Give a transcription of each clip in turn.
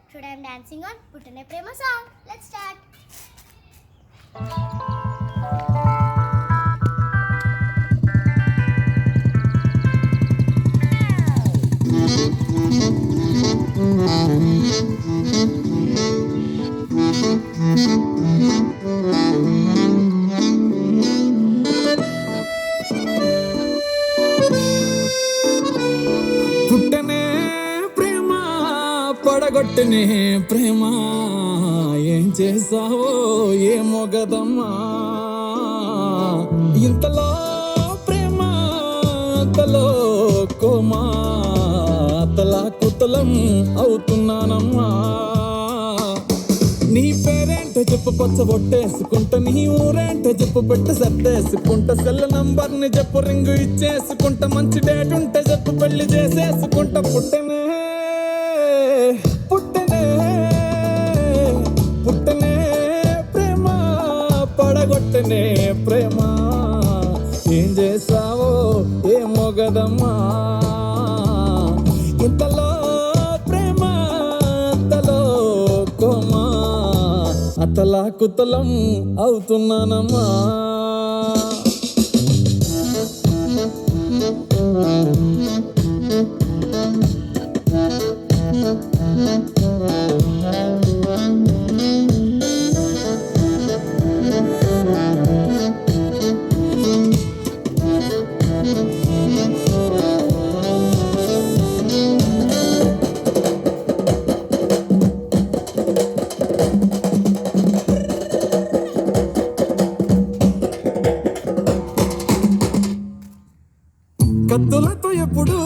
Today I'm dancing on Puttane Prema song. Let's start. పుట్టనే ప్రేమ పడగొట్టనే ప్రేమ ఏం చేసావో ఏమో గదమ్మా ఇంతలో ప్రేమ అంతలో కోమా తలా కుతలం అవుతున్నానమ్మా నీ పేరేంటో చెప్పు పచ్చ బొట్టేసుకుంటా నీ ఊరేంటో చెప్పు పెట్టు సర్దేసుకుంటా సెల్ నంబర్ ని చెప్పు రింగు ఇచ్చేసుకుంటా మంచి డేట్ ఉంటే చెప్పు పెళ్లి చేసేసుకుంటా పుట్టనే పుట్టనే పుట్టనే ప్రేమ పడగొట్టనే ప్రేమ ఏం చేసావో ఏమో గదమ్మా ఇంతలో ప్రేమ అంతలో కోమా అతలా కుతలం అవుతున్నానమ్మా కత్తులతో ఎప్పుడు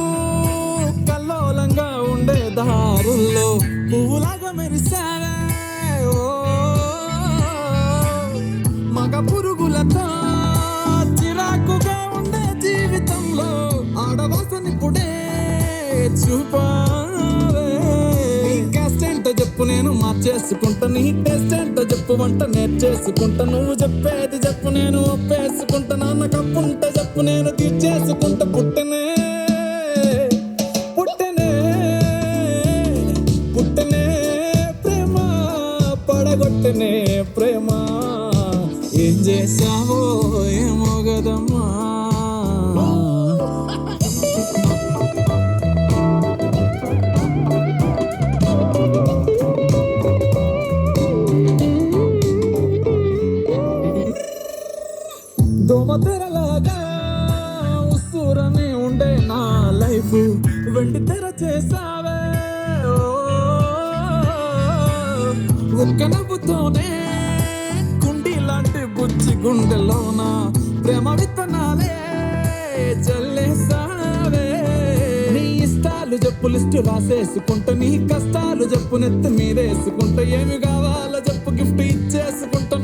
కల్లోలంగా ఉండే దారుల్లో పువ్వులాగా మెరిసావే ఓ మగ పురుగులతో చిరాకుగా ఉండే జీవితంలో ఆడవాసనిప్పుడే చూపావే నీ కాస్ట్ ఏంటో చెప్పు నేను మార్చేసుకుంటా నీ టేస్ట్ ఏంటో చెప్పు వంట నేర్చేసుకుంటా నువ్వు చెప్పేది చెప్పు నేను ఒప్పేసుకుంటా నాన్న కప్పుంటే చెప్పు నేను తీర్చేసుకుంటా పుట్టనే పుట్టనే పుట్టనే ప్రేమ పడగొట్టనే ప్రేమ ఏం చేసావో ఏమో గదమ్మా దోమతెరలాగా ఉస్సూరని ఉండే నా లైఫ్ వెండి తెర చేసావే ఒక్క నవ్వుతోనే కుండి లాంటి బుజ్జి గుండెలోన ప్రేమ విత్తనాలే చల్లేసావే నీ ఇష్టాలు చెప్పు లిస్టు రాసేసుకుంటా నీ కష్టాలు చెప్పు నెత్తి మీదేసుకుంటా ఏమి కావాలో చెప్పు గిఫ్ట్ ఇచ్చేసుకుంటా